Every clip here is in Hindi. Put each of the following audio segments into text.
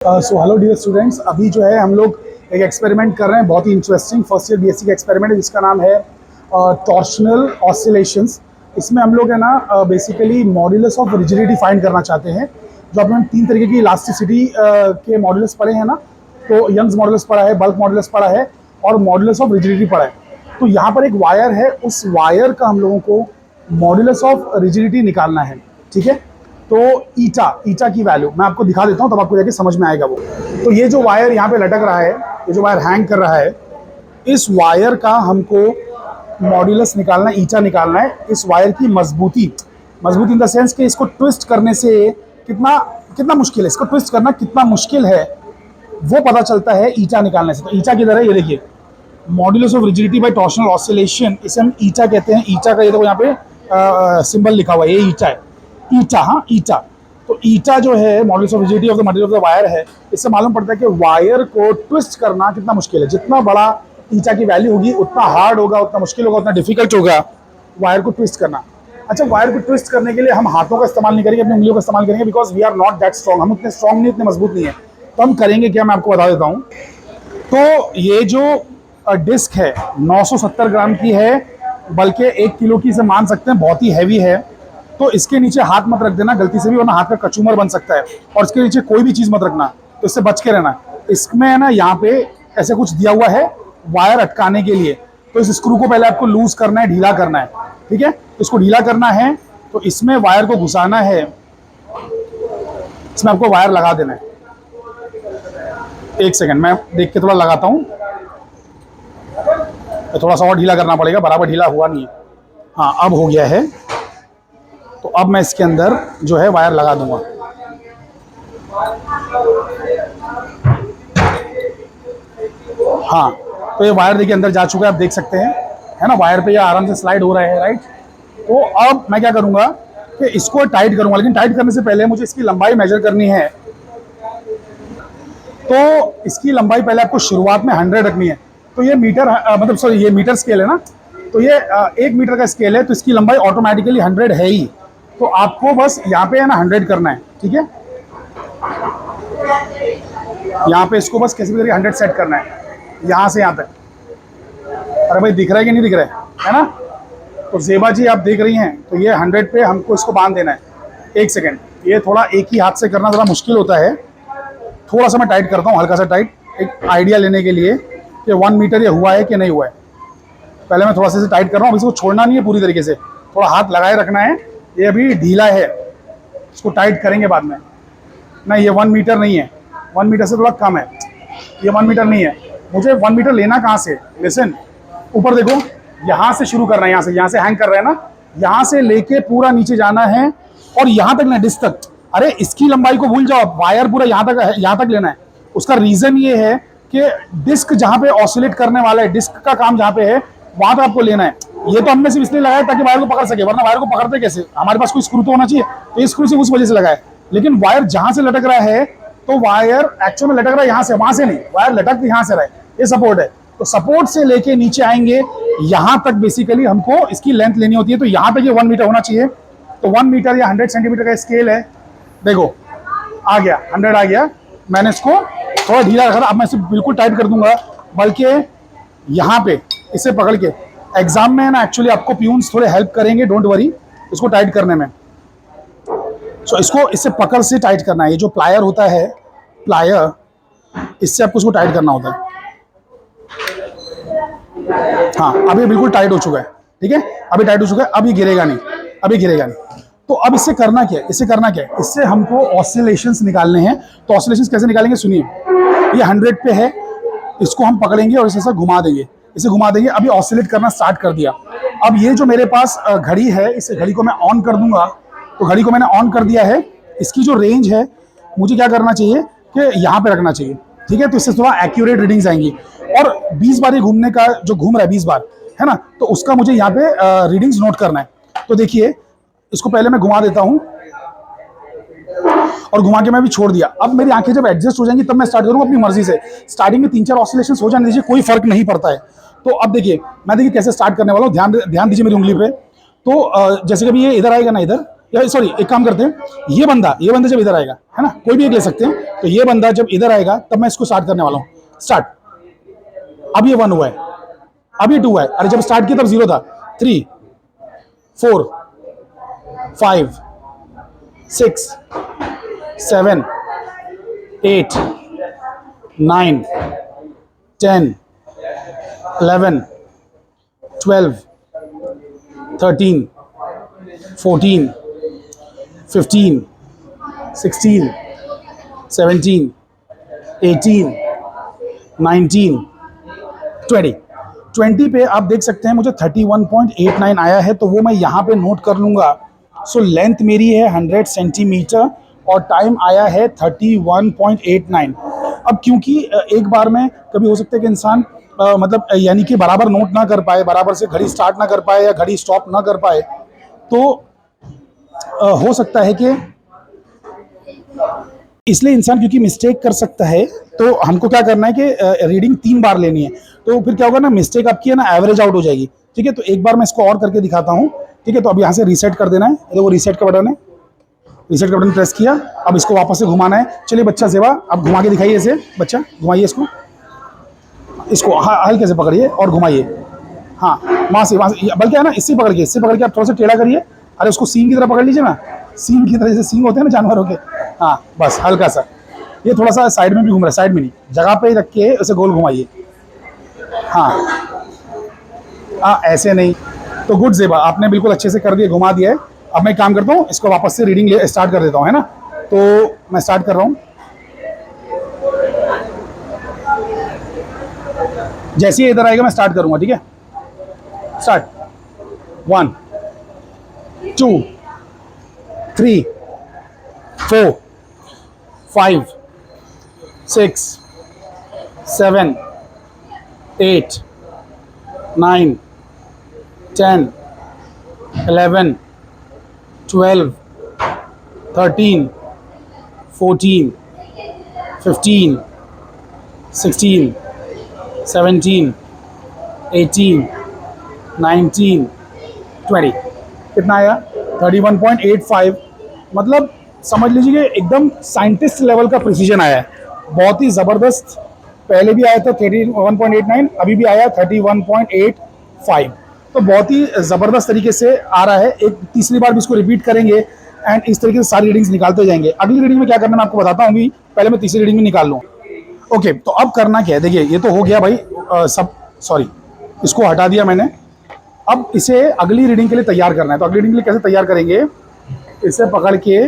सो हेलो डियर स्टूडेंट्स, अभी जो है हम लोग एक एक्सपेरिमेंट कर रहे हैं, बहुत ही इंटरेस्टिंग फर्स्ट ईयर बीएससी का एक्सपेरिमेंट है जिसका नाम है टॉर्शनल ऑसिलेशंस। इसमें हम लोग है ना basically modulus of rigidity find करना चाहते हैं। जो आपने तीन तरीके की इलास्टिसिटी के मॉड्यूलस पढ़े हैं ना, तो यंग्स मॉड्यूलस पढ़ा है, बल्क मॉड्यूलस पढ़ा है और मॉड्यूलस ऑफ रिजिडिटी पढ़ा है। तो यहाँ पर एक वायर है, उस वायर का हम लोगों को मॉड्यूलस ऑफ रिजिडिटी निकालना है। ठीक है, तो ईटा की वैल्यू मैं आपको दिखा देता हूँ, तब आपको जाके समझ में आएगा वो। तो ये जो वायर यहाँ पे लटक रहा है, ये जो वायर हैंग कर रहा है, इस वायर का हमको मॉड्यूलस निकालना है, ईटा निकालना है। इस वायर की मजबूती इन द सेंस कि इसको ट्विस्ट करने से कितना कितना मुश्किल है, इसको ट्विस्ट करना कितना मुश्किल है वो पता चलता है ईटा निकालने से। तो ईटा की तरह ये देखिए, modulus of rigidity by torsional oscillation, इसे हम ईटा कहते हैं। ईटा का ये देखो यहाँ पे सिंबल लिखा हुआ है, ये ईटा है। ईटा, हाँ ईटा। तो ईटा जो है modulus of rigidity of the material of the wire है। इससे मालूम पड़ता है कि वायर को ट्विस्ट करना कितना मुश्किल है। जितना बड़ा ईटा की वैल्यू होगी उतना हार्ड होगा, उतना मुश्किल होगा, उतना डिफिकल्ट होगा वायर को ट्विस्ट करना। अच्छा, वायर को ट्विस्ट करने के लिए हम हाथों का इस्तेमाल नहीं करेंगे, अपनी उंगलियों का इस्तेमाल करेंगे, because we are not that strong. हम उतने स्ट्रॉन्ग नहीं, उतने मजबूत नहीं है। तो हम करेंगे क्या, मैं आपको बता देता हूँ। तो ये जो डिस्क है 970 ग्राम की है, बल्कि 1 किलो की इसे मान सकते हैं, बहुत ही हैवी है। तो इसके नीचे हाथ मत रख देना गलती से भी, वरना हाथ का कचूमर बन सकता है। और इसके नीचे कोई भी चीज़ मत रखना, तो इससे बच के रहना। इसमें है ना, यहाँ पे ऐसे कुछ दिया हुआ है वायर अटकाने के लिए। तो इस स्क्रू को पहले आपको लूज करना है, ढीला करना है। ठीक है, इसको ढीला करना है तो इसमें वायर को घुसाना है, इसमें आपको वायर लगा देना है। एक सेकेंड मैं देख के थोड़ा लगाता हूँ, तो थोड़ा सा और ढीला करना पड़ेगा, बराबर ढीला हुआ नहीं है। हाँ, अब हो गया है। तो अब मैं इसके अंदर जो है वायर लगा दूंगा। हाँ, तो ये वायर देखिए अंदर जा चुका है, आप देख सकते हैं, है ना। वायर पे ये आराम से स्लाइड हो रहा है, राइट। तो अब मैं क्या करूंगा कि इसको टाइट करूंगा, लेकिन टाइट करने से पहले मुझे इसकी लंबाई मेजर करनी है। तो इसकी लंबाई पहले आपको शुरुआत में 100 रखनी है। तो ये मीटर मतलब सॉरी, ये मीटर स्केल है ना, तो ये 1 मीटर का स्केल है, तो इसकी लंबाई ऑटोमेटिकली 100 है ही। तो आपको बस यहाँ पे है ना 100 करना है। ठीक है, यहाँ पे इसको बस किसी भी तरीके 100 सेट करना है, यहाँ से यहाँ तक। अरे भाई, दिख रहा है कि नहीं दिख रहा है ना। तो जेबा जी आप देख रही हैं, तो ये 100 पे हमको इसको बांध देना है। एक सेकेंड, ये थोड़ा एक ही हाथ से करना थोड़ा मुश्किल होता है। थोड़ा सा मैं टाइट करता हूँ, हल्का सा टाइट, एक आइडिया लेने के लिए कि 1 मीटर ये हुआ है कि नहीं हुआ है। पहले मैं थोड़ा सा टाइट कर रहा हूँ, इसको छोड़ना नहीं है पूरी तरीके से, थोड़ा हाथ लगाए रखना है। ये अभी ढीला है, इसको टाइट करेंगे बाद में। नहीं, ये 1 मीटर नहीं है, 1 मीटर से थोड़ा कम है, ये 1 मीटर नहीं है। मुझे 1 मीटर लेना कहाँ से, लिसन, ऊपर देखो, यहाँ से शुरू करना है, यहाँ से हैंग कर रहे हैं ना, यहाँ से लेके पूरा नीचे जाना है और यहाँ तक ना, डिस्क तक। अरे इसकी लंबाई को भूल जाओ, वायर पूरा यहाँ तक लेना है। उसका रीजन ये है कि डिस्क जहाँ पे ऑसिलेट करने वाला है, डिस्क का काम जहाँ पे है, वहां पे आपको लेना है। ये तो हमने सिर्फ इसलिए लगाया ताकि वायर को पकड़ सके, वरना वायर को पकड़ते कैसे, हमारे पास कोई स्क्रू तो होना चाहिए। तो स्क्रू से उस वजह से लगाया। लेकिन वायर जहां से लटक रहा है, तो वायर एक्चुअल में लटक रहा है यहाँ से, वहां से नहीं, वायर लटक यहाँ से रहा है। ये सपोर्ट है, तो सपोर्ट से लेके नीचे आएंगे यहां तक बेसिकली हमको इसकी लेंथ लेनी होती है। तो यहाँ पे ये 1 मीटर होना चाहिए। तो 1 मीटर या 100 सेंटीमीटर का स्केल है। देखो आ गया, 100 आ गया। मैंने इसको थोड़ा ढीला रखा था, अब मैं इसे बिल्कुल टाइट कर दूंगा, बल्कि यहाँ पे इसे पकड़ के। एग्जाम में ना एक्चुअली आपको प्यून्स थोड़े हेल्प करेंगे, डोंट वरी, इसको टाइट करने में। सो इसको इससे पकड़ से टाइट करना है। ये जो प्लायर होता है, प्लायर, इससे आपको इसको टाइट करना होता है। हाँ, अभी बिल्कुल टाइट हो चुका है। ठीक है, अभी टाइट हो चुका है, अभी गिरेगा नहीं, अभी गिरेगा नहीं। तो अब इससे करना क्या है, इससे हमको ऑसिलेशंस निकालने हैं। तो ऑसिलेशंस कैसे निकालेंगे, सुनिए। ये 100 पे है, इसको हम पकड़ेंगे और इसे घुमा देंगे, अभी ऑसिलेट करना स्टार्ट कर दिया। अब ये जो मेरे पास घड़ी है, इस घड़ी को मैं ऑन कर दूंगा। तो घड़ी को मैंने ऑन कर दिया है। इसकी जो रेंज है, मुझे क्या करना चाहिए कि यहाँ पे रखना चाहिए। ठीक है, तो इससे थोड़ा एक्यूरेट रीडिंग्स आएंगी। और 20 बार ये घूमने का, जो घूम रहा है 20 बार, है ना, तो उसका मुझे यहाँ पे रीडिंग्स नोट करना है। तो देखिए, इसको पहले मैं घुमा देता हूँ और घुमा के मैं भी छोड़ दिया। अब मेरी आंखें जब एडजस्ट हो जाएंगी तब मैं स्टार्ट करूंगा अपनी मर्जी से। स्टार्टिंग में 3-4 ऑसिलेशंस हो जाने दीजिए, कोई फर्क नहीं पड़ता है। तो अब देखिए, मैं कैसे स्टार्ट करने वाला हूँ, ध्यान दीजिए मेरी उंगली पे। तो जैसे कभी ये इधर आएगा ना, इधर, या सॉरी एक काम करते हैं, ये बंदा जब इधर आएगा, है ना, कोई भी एक ले सकते हैं, तो ये बंदा जब इधर आएगा तब मैं इसको स्टार्ट करने वाला हूँ। स्टार्ट। अब ये 1 हुआ है, अब ये 2 है, अरे जब स्टार्ट किया तब 0 था। 3 4 5 6 7 8 9 10 11 12 13 14 15 16 17 18 19 20 20 पे आप देख सकते हैं मुझे 31.89 आया है, तो वो मैं यहाँ पे नोट कर लूँगा। सो लेंथ मेरी है 100 सेंटीमीटर और टाइम आया है 31.89। अब क्योंकि एक बार में कभी हो सकता है कि इंसान मतलब यानी कि बराबर नोट ना कर पाए, बराबर से घड़ी स्टार्ट ना कर पाए या घड़ी स्टॉप ना कर पाए, तो हो सकता है कि इसलिए इंसान क्योंकि मिस्टेक कर सकता है, तो हमको क्या करना है कि रीडिंग 3 बार लेनी है। तो फिर क्या होगा ना, मिस्टेक आपकी है ना एवरेज आउट हो जाएगी। ठीक है, तो एक बार मैं इसको और करके दिखाता हूँ। ठीक है, तो अब यहाँ से रीसेट कर देना है, तो वो रीसेट का बटन है, रीसेट का बटन प्रेस किया, अब इसको वापस से घुमाना है। चलिए बच्चा सेवा, अब घुमा के दिखाइए इसे, बच्चा घुमाइए इसको, इसको हल्के से पकड़िए और घुमाइए। हाँ, वहाँ से बल्कि है ना, इससे पकड़ के आप थोड़ा सा टेढ़ा करिए। अरे उसको सींग की तरह पकड़ लीजिए ना, सींग की तरह, जैसे सींग होते हैं ना जानवरों के। हाँ बस हल्का सा, ये थोड़ा सा साइड में भी घूम रहा है, साइड में नहीं, जगह पे ही रख के उसे गोल घुमाइए। हाँ ऐसे नहीं, तो गुड ज़ेबा, आपने बिल्कुल अच्छे से कर दिया, घुमा दिया है। अब मैं काम करता हूँ, इसको वापस से रीडिंग स्टार्ट कर देता हूँ, है ना। तो मैं स्टार्ट कर रहा हूँ, जैसे ही इधर आएगा मैं स्टार्ट करूँगा। ठीक है, स्टार्ट। 1 2 3 4 5 6 7 8 9 10 11 12 13 14 15 16 17 18 19 20। कितना आया? 31.85। मतलब समझ लीजिए कि एकदम साइंटिस्ट लेवल का प्रिसीजन आया है, बहुत ही ज़बरदस्त। पहले भी आया था 31.89, अभी भी आया 31.85, तो बहुत ही ज़बरदस्त तरीके से आ रहा है। एक तीसरी बार भी इसको रिपीट करेंगे एंड इस तरीके से सारी रीडिंग्स निकालते जाएंगे। अगली रीडिंग में क्या करना मैं आपको बताता हूँ, पहले मैं तीसरी रीडिंग में निकाल लूँ। ओके, तो अब करना क्या है, देखिए ये तो हो गया भाई, सब सॉरी इसको हटा दिया मैंने। अब इसे अगली रीडिंग के लिए तैयार करना है, तो अगली रीडिंग के लिए कैसे तैयार करेंगे, इसे पकड़ के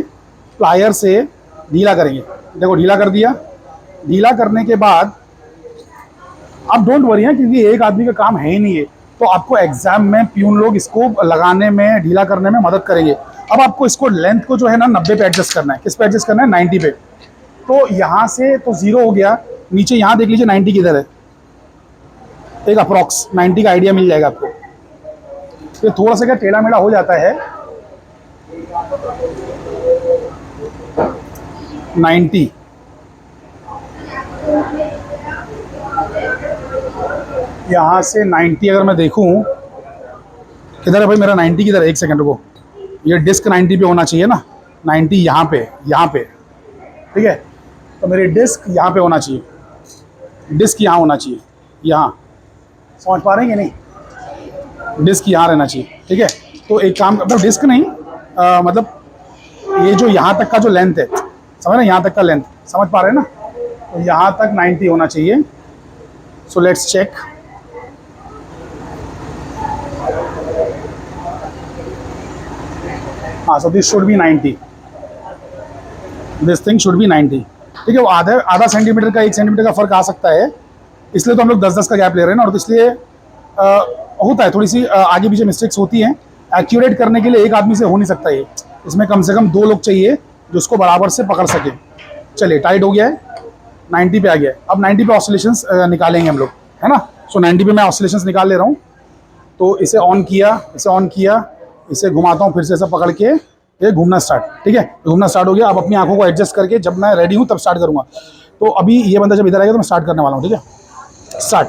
प्लायर से ढीला करेंगे। देखो ढीला कर दिया, ढीला करने के बाद आप डोंट वरी हैं, क्योंकि एक आदमी का काम है ही नहीं है, तो आपको एग्जाम में प्यून लोग इसको लगाने में, ढीला करने में मदद करेंगे। अब आपको इसको लेंथ को जो है ना 90 पे एडजस्ट करना है। किस पे एडजस्ट करना है? 90 पे। तो यहाँ से तो 0 हो गया, नीचे यहाँ देख लीजिए 90 किधर है, एक अप्रॉक्स 90 का आइडिया मिल जाएगा आपको। ये थोड़ा सा क्या टेढ़ा मेढ़ा हो जाता है, 90। यहाँ से 90 अगर मैं देखूँ, किधर है भाई मेरा 90 किधर है? एक सेकंड को, ये डिस्क 90 पे होना चाहिए ना, 90 यहाँ पे, यहाँ पे। ठीक है, तो मेरी डिस्क यहाँ पे होना चाहिए, डिस्क यहाँ होना चाहिए, यहाँ। समझ पा रहे हैं कि नहीं? डिस्क यहाँ रहना चाहिए। ठीक है, तो एक काम, मतलब डिस्क नहीं, मतलब ये जो यहाँ तक का जो लेंथ है, समझ रहे, यहाँ तक का लेंथ, समझ पा रहे हैं ना, तो यहाँ तक 90 होना चाहिए। So let's check. हाँ, so this should be 90, this thing should be 90। ठीक है, वो आधा सेंटीमीटर का, 1 सेंटीमीटर का फर्क आ सकता है, इसलिए तो हम लोग 10-10 का गैप ले रहे हैं ना, और तो इसलिए होता है थोड़ी सी आगे पीछे मिस्टेक्स होती हैं। एक्यूरेट करने के लिए एक आदमी से हो नहीं सकता ये, इसमें कम से कम 2 लोग चाहिए जो उसको बराबर से पकड़ सके। चलिए टाइट हो गया है, 90 पे आ गया है। अब 90 पे ऑसिलेशंस निकालेंगे हम लोग, है ना। सो 90 पे मैं ऑसिलेशंस निकाल ले रहा हूँ। तो इसे ऑन किया, इसे ऑन किया, इसे घुमाता हूँ फिर से, ऐसा पकड़ के ये घूमना स्टार्ट। ठीक है, घूमना स्टार्ट हो गया। अब अपनी आंखों को एडजस्ट करके जब मैं रेडी हूँ तब स्टार्ट करूँगा। तो अभी ये बंदा जब इधर आएगा तो मैं स्टार्ट करने वाला हूँ। ठीक है, स्टार्ट।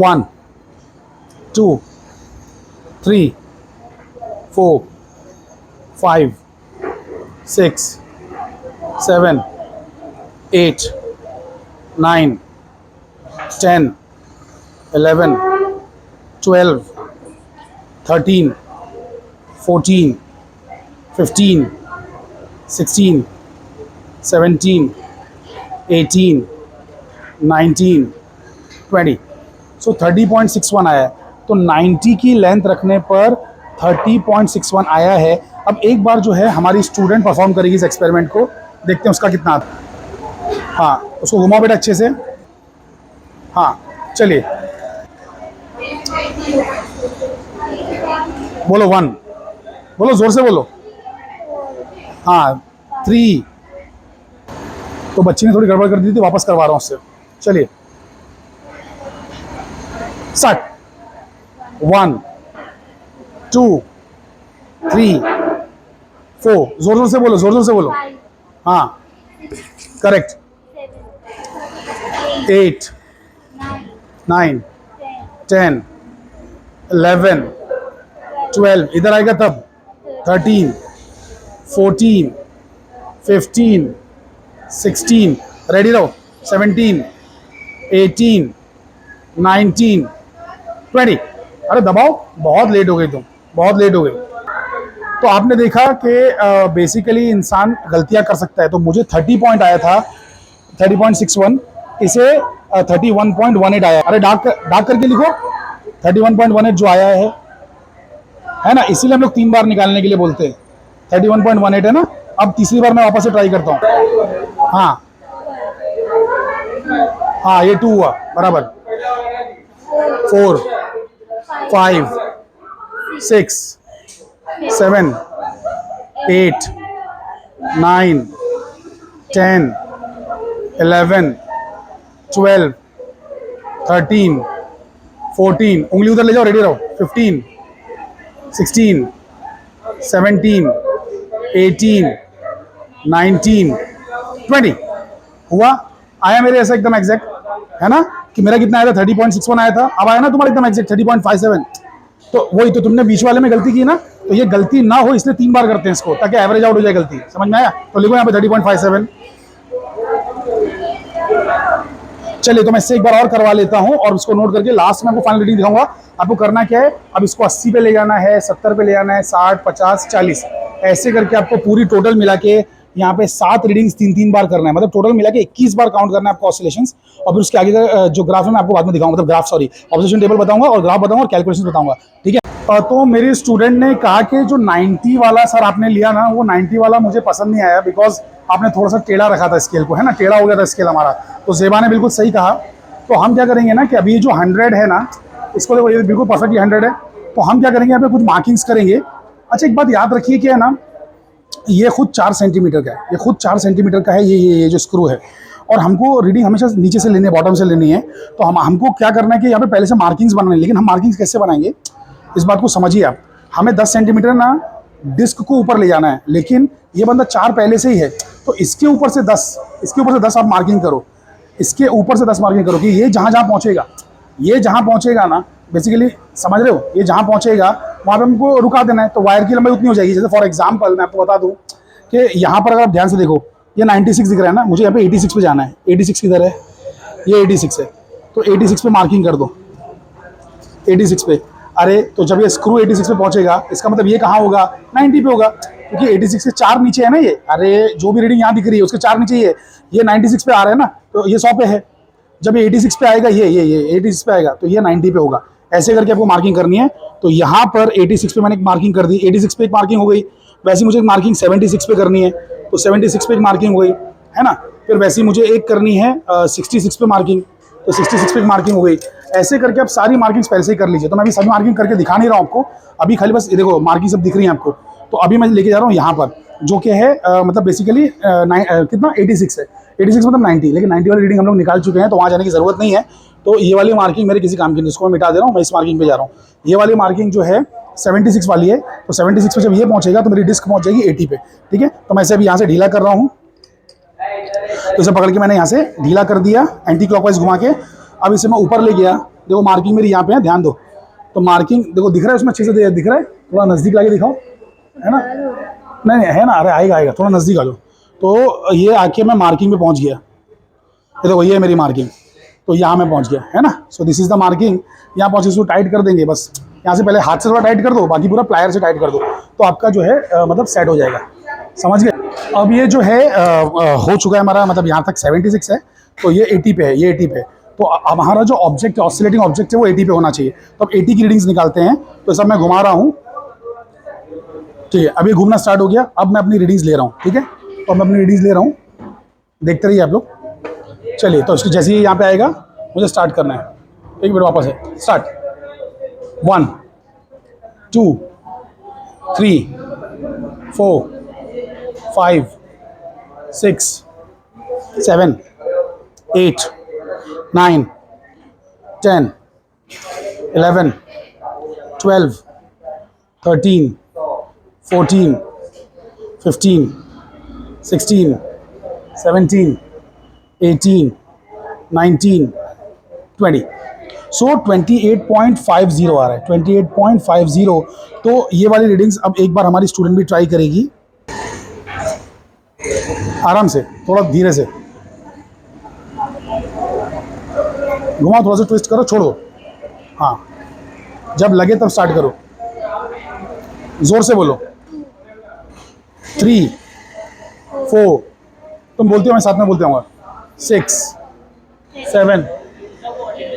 1 2 3 4 5 6 7 8 9 10 11 12 13 14 15 16 17 18 19 20। सो 30.61 आया है। तो 90 की लेंथ रखने पर 30.61 आया है। अब एक बार जो है हमारी स्टूडेंट परफॉर्म करेगी इस एक्सपेरिमेंट को, देखते हैं उसका कितना आता है। हाँ, उसको घुमाओ बेटा अच्छे से। हाँ चलिए, बोलो 1, बोलो जोर से बोलो। हाँ 3। तो बच्ची ने थोड़ी गड़बड़ कर दी थी, वापस करवा रहा हूँ उससे। चलिए स्टार्ट। 1 2 3 4। जोर जोर से बोलो, जोर जोर से बोलो। हाँ करेक्ट। 8 9 10 11 12, इधर आएगा तब 13 14 15 16, रेडी रहो, 17 18 19 20। अरे दबाओ, बहुत लेट हो गई तुम, बहुत लेट हो गई। तो आपने देखा कि बेसिकली इंसान गलतियां कर सकता है। तो मुझे 30 पॉइंट आया था, 30.61, इसे 31.18 आया। अरे डार्क करके लिखो, 31.18 जो आया है ना, इसीलिए हम लोग 3 बार निकालने के लिए बोलते हैं। 31.18 है ना। अब तीसरी बार मैं वापस से ट्राई करता हूँ। हाँ हाँ, ये 2 हुआ बराबर। 4 5 6 7 8 9 10 11 12 13 14, उंगली उधर ले जाओ, रेडी रहो, 15 16 17 18 19 20 हुआ। आया मेरे ऐसा एकदम एग्जैक्ट, है ना, कि मेरा कितना आया था 30.61 आया था। अब आया ना तुम्हारा एकदम एग्जैक्ट 30.57। तो वही तो तुमने बीच वाले में गलती की ना, तो ये गलती ना हो इसलिए 3 बार करते हैं इसको, ताकि एवरेज आउट हो जाए गलती। समझ में आया? तो लिखो यहाँ पे 30.57। चलिए तो मैं इससे एक बार और करवा लेता हूँ और उसको नोट करके लास्ट में आपको फाइनल रीडिंग दिखाऊंगा। आपको करना क्या है, अब इसको 80 पे ले जाना है, 70 पे ले जाना है, 60 50 40, ऐसे करके आपको पूरी टोटल मिला के यहाँ पे 7 रीडिंग्स 3-3 बार करना है। मतलब टोटल मिला के 21 बार काउंट करना है आपको ऑसिलेशंस। और फिर उसके आगे का जो ग्राफ है मैं आपको बाद में दिखाऊंगा, मतलब ग्राफ सॉरी ऑब्जर्वेशन टेबल बताऊंगा और ग्राफ बताऊंगा और कैलकुलेशन बताऊंगा, ठीक है। तो मेरी स्टूडेंट ने कहा कि जो 90 वाला सर आपने लिया ना, वो 90 वाला मुझे पसंद नहीं आया, बिकॉज आपने थोड़ा सा टेढ़ा रखा था स्केल को, है ना, टेढ़ा हो गया था स्केल हमारा। तो ज़ेबा ने बिल्कुल सही कहा। तो हम क्या करेंगे ना कि अभी जो 100 है ना, इसको देखो ये बिल्कुल परफेक्टली 100 है। तो हम क्या करेंगे, यहाँ पे कुछ मार्किंग्स करेंगे। अच्छा एक बात याद रखिए क्या है ना, ये खुद 4 सेंटीमीटर का है, ये खुद 4 सेंटीमीटर का है ये जो स्क्रू है। और हमको रीडिंग हमेशा नीचे से लेनी है, बॉटम से लेनी है। तो हमको क्या करना है कि यहाँ पे पहले से मार्किंग्स बनानी है। लेकिन हम मार्किंग्स कैसे बनाएंगे, इस बात को समझिए आप। हमें 10 सेंटीमीटर ना डिस्क को ऊपर ले जाना है, लेकिन ये बंदा 4 पहले से ही है, तो इसके ऊपर से 10, इसके ऊपर से 10 आप मार्किंग करो, इसके ऊपर से 10 मार्किंग करो कि ये जहाँ जहाँ पहुँचेगा, ये जहाँ पहुँचेगा ना, बेसिकली समझ रहे हो, ये जहाँ पहुँचेगा वहाँ पे हमको रुका देना है। तो वायर की लंबाई उतनी हो जाएगी। जैसे फॉर एग्जांपल मैं आपको बता दूँ कि यहाँ पर अगर आप ध्यान से देखो, ये 96 दिख रहा है ना, मुझे यहाँ पे 86 पे जाना है। 86 किधर है, ये 86 है, तो 86 पे मार्किंग कर दो, 86 पे। अरे तो जब ये स्क्रू 86 पे पहुंचेगा, इसका मतलब ये कहाँ होगा, 90 पे होगा, क्योंकि 86 के 4 नीचे है ना ये। अरे जो भी रीडिंग यहाँ दिख रही है उसके 4 नीचे ये 96 पे आ रहा है ना, तो ये 100 पे है। जब ये 86 पे आएगा, ये 86 पे आएगा, तो ये 90 पे होगा। ऐसे करके आपको मार्किंग करनी है। तो यहाँ पर 86 पे मैंने एक मार्किंग कर दी, 86 पे एक मार्किंग हो गई। वैसे मुझे एक मार्किंग 76 पे करनी है, तो 76 पे एक मार्किंग हो गई, है ना। फिर वैसे मुझे एक करनी है 66 पे मार्किंग, तो 66 पे मार्किंग हो गई। ऐसे करके आप सारी मार्किंग्स पहले से ही कर लीजिए। तो मैं अभी सभी मार्किंग करके दिखा नहीं रहा हूँ आपको, अभी खाली बस ये देखो मार्किंग सब दिख रही है आपको। तो अभी मैं लेके जा रहा हूँ यहाँ पर, जो कि है मतलब बेसिकली कितना 86 है, 86 मतलब 90, लेकिन 90 वाली रीडिंग हम लोग निकाल चुके हैं, तो वहाँ जाने की ज़रूरत नहीं है। तो ये वाली मार्किंग मेरे किसी काम की नहीं, जिसको मैं मिटा दे रहा हूँ, मैं इस मार्किंग पे जा रहा हूँ। ये वाली मार्किंग जो है 76 वाली है, तो 76 पे जब ये पहुँचेगा तो मेरी डिस्क पहुँच जाएगी 80 पे, ठीक है। तो मैं इसे अभी यहाँ से ढीला कर रहा हूँ, तो इसे पकड़ के मैंने यहाँ से ढीला कर दिया एंटी क्लॉकवाइज घुमा के। अब इसे मैं ऊपर ले गया, देखो मार्किंग मेरी यहाँ पे है, ध्यान दो। तो मार्किंग देखो दिख रहा है उसमें अच्छे से दिख रहा है, थोड़ा नज़दीक लाके दिखाओ, है ना। नहीं नहीं है ना, अरे आएगा आएगा, थोड़ा नज़दीक आ जाओ। तो ये आके मैं मार्किंग पे पहुंच गया, ये देखो ये है मेरी मार्किंग, तो यहाँ मैं पहुंच गया है ना। So this is the marking. यहाँ पहुँचे इसको टाइट कर देंगे बस, यहाँ से पहले हाथ से थोड़ा टाइट कर दो, बाकी पूरा प्लायर से टाइट कर दो, तो आपका जो है मतलब सेट हो जाएगा, समझ गए। अब ये जो है हो चुका है हमारा, मतलब यहाँ तक 76 है, तो ये 80 पे है, ये 80 पे है। तो अब हमारा जो ऑब्जेक्ट ऑसिलेटिंग ऑब्जेक्ट है वो 80 पे होना चाहिए। तो अब 80 की रीडिंग्स निकालते हैं। तो सब मैं घुमा रहा हूँ, ठीक है, अभी घूमना स्टार्ट हो गया। अब मैं अपनी रीडिंग्स ले रहा हूँ, ठीक है। तो मैं अपनी रीडिंग्स ले रहा हूँ, देखते रहिए आप लोग। चलिए, तो इसको जैसे ही यहाँ पे आएगा मुझे स्टार्ट करना है। एक मिनट, वापस है, स्टार्ट। 1 2 3 4 5 6 7 8 9 10 11 12 13 14 15 16 17 18 19 20। सो 28.50 आ रहा है, 28.50। तो ये वाली रीडिंग्स अब एक बार हमारी स्टूडेंट भी ट्राई करेगी, आराम से, थोड़ा धीरे से घुमाओ, थोड़ा सा ट्विस्ट करो, छोड़ो। हाँ, जब लगे तब स्टार्ट करो, जोर से बोलो। 3 4, तुम बोलते हो मैं साथ में बोलते आऊँगा। 6 7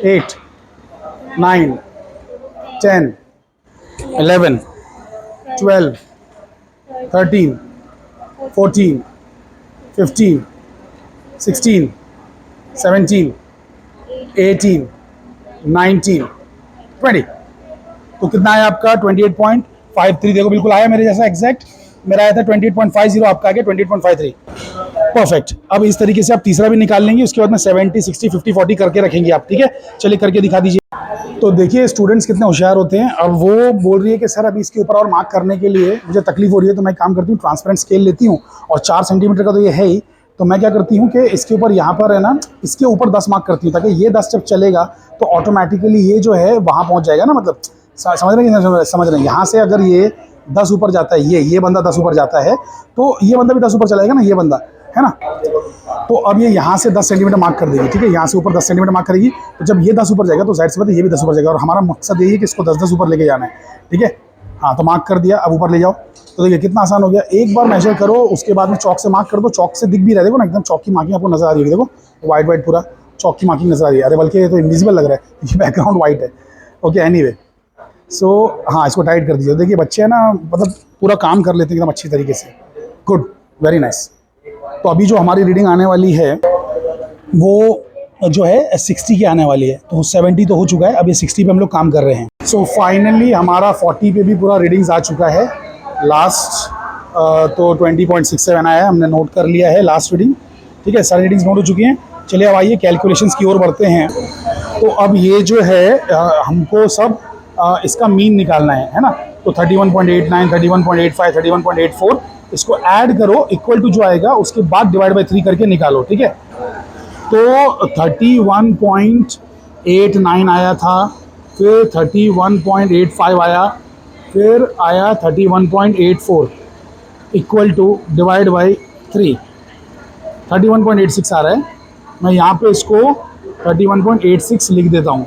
8 9 10 11 12 13 14 15 16 17 18 19 20। तो कितना आया आपका? 28.53। देखो बिल्कुल आया मेरे जैसा एग्जैक्ट, मेरा आया था 28.50, आपका आ गया 28.53। परफेक्ट। अब इस तरीके से आप तीसरा भी निकाल लेंगे, उसके बाद में 70 60 50 40 करके रखेंगे आप, ठीक है। चलिए करके दिखा दीजिए। तो देखिए स्टूडेंट्स कितने होशियार होते हैं। और वो बोल रही है कि सर अभी इसके ऊपर और मार्क करने के लिए मुझे तकलीफ हो रही है, तो मैं काम करती हूँ ट्रांसपेरेंट स्केल लेती हूँ, और 4 सेंटीमीटर का तो ये है ही, तो मैं क्या करती हूँ कि इसके ऊपर यहाँ पर है ना, इसके ऊपर 10 मार्क करती हूँ, ताकि ये 10 जब चलेगा तो ऑटोमेटिकली ये जो है वहाँ पहुँच जाएगा ना। मतलब समझ रहे हैं, समझ रहे हैं। यहाँ से अगर ये 10 ऊपर जाता है, ये बंदा 10 ऊपर जाता है, तो ये बंदा भी 10 ऊपर चलाएगा ना, ये बंदा, है ना। तो अब ये यहाँ से 10 सेंटीमीटर मार्क कर देगी, ठीक है, यहाँ से ऊपर 10 सेंटीमीटर मार्क करेगी। तो जब ये 10 ऊपर जाएगा तो जाहिर सी बात है ये भी 10 ऊपर जाएगा, और हमारा मकसद यही है कि इसको 10 ऊपर लेके जाना है, ठीक है। हाँ, तो मार्क कर दिया, अब ऊपर ले जाओ। तो देखिए कितना आसान हो गया। एक बार मेजर करो, उसके बाद में चौक से मार्क कर दो, चौक से दिख भी रहा है, देखो ना, एकदम चौक की मार्किंग आपको नजर आ रही है, देखो वाइट वाइट पूरा चौक की मार्किंग नजर आ रही है। अरे बल्कि ये तो इनविजिबल लग रहा है क्योंकि बैकग्राउंड वाइट है। ओके, एनीवे, सो हाँ, इसको टाइट कर दीजिए। देखिए बच्चे हैं ना, मतलब पूरा काम कर लेते हैं एकदम अच्छी तरीके से। Good, very nice. तो अभी जो हमारी रीडिंग आने वाली है वो जो है 60 की आने वाली है। तो 70 तो हो चुका है, अभी 60 पे हम लोग काम कर रहे हैं। सो फाइनली हमारा 40 पे भी पूरा रीडिंग्स आ चुका है। लास्ट तो 20.67 आया है, हमने नोट कर लिया है लास्ट रीडिंग, ठीक है। सारी रीडिंग्स नोट हो चुकी हैं। चलिए अब आइए कैलकुलेशंस की ओर बढ़ते हैं। तो अब ये जो है हमको सब इसका मीन निकालना है ना। तो 31.89, 31.85, 31.84 इसको ऐड करो, इक्वल टू जो आएगा उसके बाद डिवाइड बाई 3 करके निकालो, ठीक है। तो 31.89 आया था, फिर 31.85 आया, फिर आया 31.84 इक्वल टू डिवाइड बाई 3, 31.86 आ रहा है। मैं यहाँ पे इसको 31.86 लिख देता हूँ।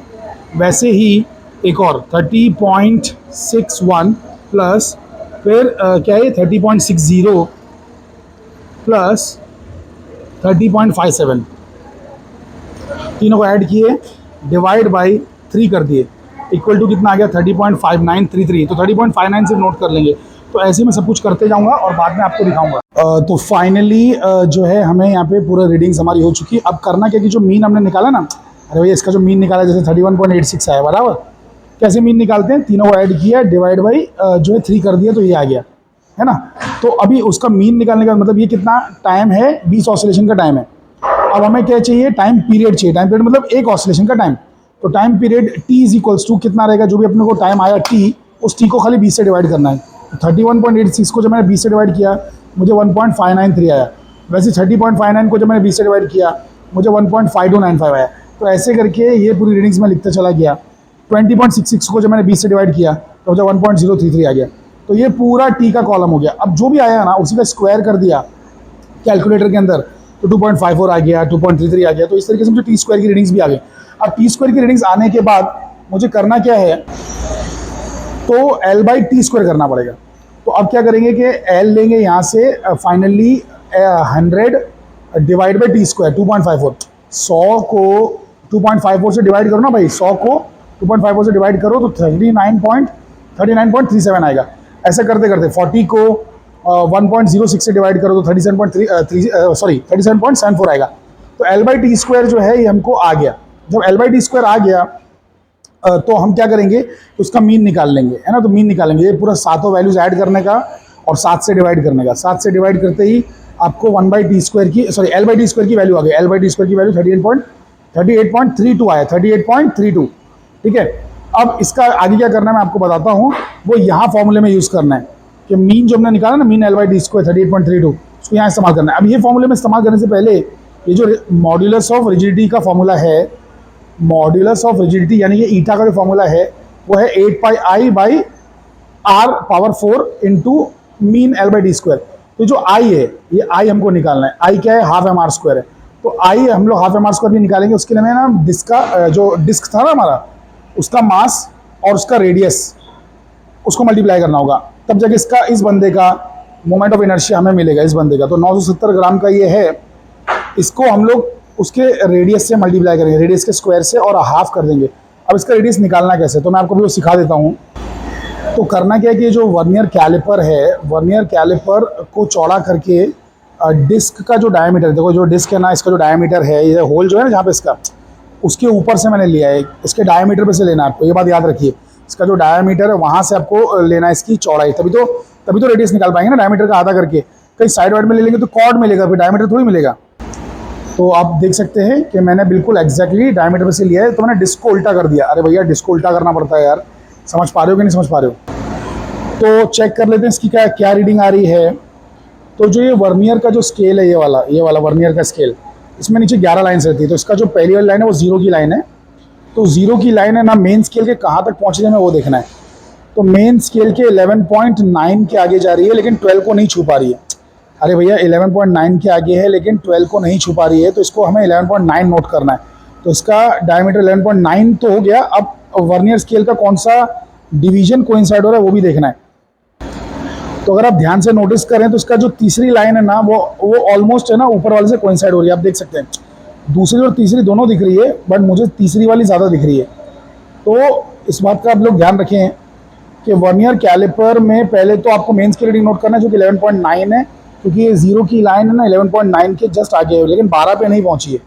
वैसे ही एक और 30.61 प्लस फिर क्या है 30.60 प्लस 30.57, तीनों को ऐड किए, डिवाइड बाई 3 कर दिए, इक्वल टू कितना आ गया 30.5933। तो 30.59 से नोट कर लेंगे। तो ऐसे मैं सब कुछ करते जाऊंगा और बाद में आपको दिखाऊंगा। तो फाइनली जो है हमें यहाँ पे पूरा रीडिंग्स हमारी हो चुकी है। अब करना क्या कि जो मीन हमने निकाला ना, अरे भैया इसका जो मीन निकाला जैसे 31.86 आया, बराबर। कैसे मीन निकालते हैं? तीनों को ऐड किया, डिवाइड बाई जो है 3 कर दिया, तो ये आ गया, है ना। तो अभी उसका मीन निकालने का मतलब ये कितना टाइम है, 20 ऑसिलेशन का टाइम है। अब हमें क्या चाहिए? टाइम पीरियड चाहिए। टाइम पीरियड मतलब एक ऑसिलेशन का टाइम। तो time period t is equals to कितना रहेगा, जो भी अपने को टाइम आया t, उस t को खाली 20 से डिवाइड करना है। तो 31.86 को जब मैंने 20 से डिवाइड किया मुझे 1.593 आया। वैसे 30.59 को जब मैंने 20 से डिवाइड किया मुझे 1.5295 आया। तो ऐसे करके ये पूरी रीडिंग्स में लिखता चला गया। 20.66 को जब मैंने 20 से डिवाइड किया तो मुझे 1.033 आ गया। तो ये पूरा टी का कॉलम हो गया। अब जो भी आया ना उसी का स्क्वायर कर दिया कैलकुलेटर के अंदर, तो 2.54 आ गया, 2.33 आ गया। तो इस तरीके से मुझे टी स्क्वायर की रीडिंग्स भी आ गई। अब टी स्क्वायर की रीडिंग्स आने के बाद मुझे करना क्या है, तो एल बाई टी स्क्वायर करना पड़ेगा। तो अब क्या करेंगे कि एल लेंगे यहाँ से finally 100 divide by T square 2.54। 100 को 2.54 से डिवाइड करो ना भाई, 100 को 2.54 से डिवाइड करो तो 39.37 आएगा। ऐसा करते करते 40 को 1.06 से डिवाइड करो तो 37.74 आएगा। तो एल बाई टी स्क्वायर जो है ये हमको आ गया। जब एल बाई टी स्क्वायर आ गया तो हम क्या करेंगे, उसका मीन निकाल लेंगे, है ना। तो मीन निकालेंगे, ये पूरा सातों वैल्यूज ऐड करने का और 7 से डिवाइड करने का। 7 से डिवाइड करते ही आपको 1 बाई टी स्क्वायर की एल बाई टी स्क्वायर की वैल्यू आ गई। एल बाई टी स्क्वायर की वैल्यू 38.32 आया, 38.32। ठीक है। अब इसका आगे क्या करना है मैं आपको बताता हूँ, वो यहाँ फॉर्मूले में यूज़ करना है कि मीन जो हमने निकाला ना, mean L by T square 38.32, उसको यहाँ इस्तेमाल करना है। अब ये फॉर्मूले में इस्तेमाल करने से पहले ये जो मॉड्यूलस ऑफ रिजिडिटी का फॉर्मूला है, मॉड्यूलस ऑफ रिजिडिटी यानी कि ईटा का जो फॉर्मूला है वो है 8 pi I by R power 4 into mean L by T square. तो जो आई है, ये आई हमको निकालना है। आई क्या है, हाफ एम आर स्क्वायर है। तो आई हम लोग हाफ एम आर स्क्वायर भी निकालेंगे। उसके लिए हमें ना डिस्क का जो डिस्क था ना हमारा, उसका मास और उसका रेडियस उसको मल्टीप्लाई करना होगा, तब जाके इसका इस बंदे का मोमेंट ऑफ इनर्शिया हमें मिलेगा। इस बंदे का तो 970 ग्राम का ये है। इसको हम लोग उसके रेडियस से मल्टीप्लाई करेंगे, रेडियस के स्क्वायर से, और हाफ कर देंगे। अब इसका रेडियस निकालना कैसे, तो मैं आपको भी वो सिखा देता हूँ। तो करना क्या है कि जो वर्नियर कैलिपर है, वर्नियर कैलिपर को चौड़ा करके डिस्क का जो डायमीटर, देखो जो डिस्क है ना, इसका जो डायमीटर है, ये होल जो है ना जहाँ पे इसका, उसके ऊपर से मैंने लिया है। इसके डायमीटर पे से लेना है आपको, ये बात याद रखिए। इसका जो डायमीटर है वहाँ से आपको लेना है इसकी चौड़ाई, तभी तो रेडियस निकाल पाएंगे ना। डायमीटर का आधा करके कहीं साइड वाइड में ले लेंगे तो कॉर्ड मिलेगा, फिर डायमीटर थोड़ी मिलेगा। तो आप देख सकते हैं कि मैंने बिल्कुल एग्जैक्टली डायमीटर पे से लिया है। तो मैंने डिस्क को उल्टा कर दिया। अरे भैया डिस्क को उल्टा करना पड़ता है यार, समझ पा रहे हो कि नहीं समझ पा रहे हो। तो चेक कर लेते हैं इसकी क्या रीडिंग आ रही है। तो जो ये वर्नियर का जो स्केल है, ये वाला वर्नियर का स्केल, इसमें नीचे 11 लाइन्स रहती है। तो इसका जो पहली वाली लाइन है वो 0 की लाइन है। तो 0 की लाइन है ना, मेन स्केल के कहाँ तक पहुँच रही है हमें वो देखना है। तो मेन स्केल के 11.9 के आगे जा रही है, लेकिन 12 को नहीं छू पा रही है। अरे भैया 11.9 के आगे है लेकिन 12 को नहीं छू पा रही है, तो इसको हमें 11.9 नोट करना है। तो इसका डायमीटर 11.9 तो हो गया। अब वर्नियर स्केल का कौन सा डिवीजन कोइंसाइड हो रहा है वो भी देखना है। तो अगर आप ध्यान से नोटिस करें तो इसका जो तीसरी लाइन है ना, वो ऑलमोस्ट है ना ऊपर वाले से कोइंसाइड हो रही है। आप देख सकते हैं दूसरी और तीसरी दोनों दिख रही है, बट मुझे तीसरी वाली ज़्यादा दिख रही है। तो इस बात का आप लोग ध्यान रखें कि वर्नियर कैलिपर में पहले तो आपको मेन स्केल रीडिंग नोट करना है जो कि 11.9 है, क्योंकि ये 0 की लाइन है ना 11.9 के जस्ट आगे है, लेकिन 12 पे नहीं पहुंची है।